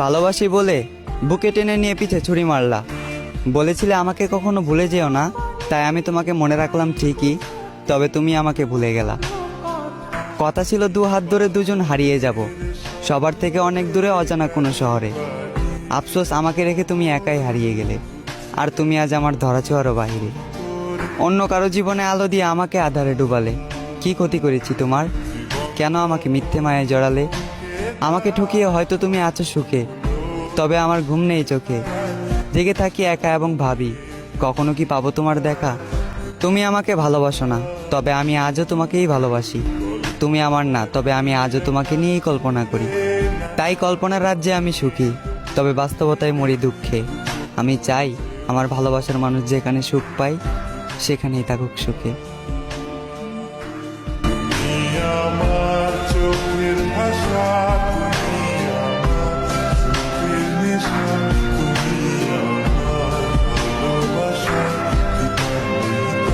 ভালোবাসি বলে বুকে টেনে নিয়ে পিছে ছুরি মারলা। বলেছিলে আমাকে কখনো ভুলে যেও না, তাই আমি তোমাকে মনে রাখলাম ঠিকই, তবে তুমি আমাকে ভুলে গেলা। কথা ছিল দু হাত ধরে দুজন হারিয়ে যাব, সবার থেকে অনেক দূরে অজানা কোনো শহরে। আফসোস আমাকে রেখে তুমি একাই হারিয়ে গেলে, আর তুমি আজ আমার ধরাছোঁয়ারও বাহিরে। অন্য কারো জীবনে আলো দিয়ে আমাকে আধারে ডুবালে। কি ক্ষতি করেছি তোমার? কেন আমাকে মিথ্যে মায়ায় জড়ালে? আমাকে ঠকিয়ে হয়তো তুমি আছো সুখে, তবে আমার ঘুম নেই চোখে। জেগে থাকি একা এবং ভাবি, কখনো কি পাবো তোমার দেখা? তুমি আমাকে ভালোবাসো না, তবে আমি আজও তোমাকেই ভালোবাসি। তুমি আমার না, তবে আমি আজও তোমাকে নিয়েই কল্পনা করি। তাই কল্পনার রাজ্যে আমি সুখী, তবে বাস্তবতায় মরি দুঃখে। আমি চাই আমার ভালোবাসার মানুষ যেখানে সুখ পায়, সেখানেই থাকুক সুখে। আমার চোখের ভাষা, তুমি আমার চোখের নেশা।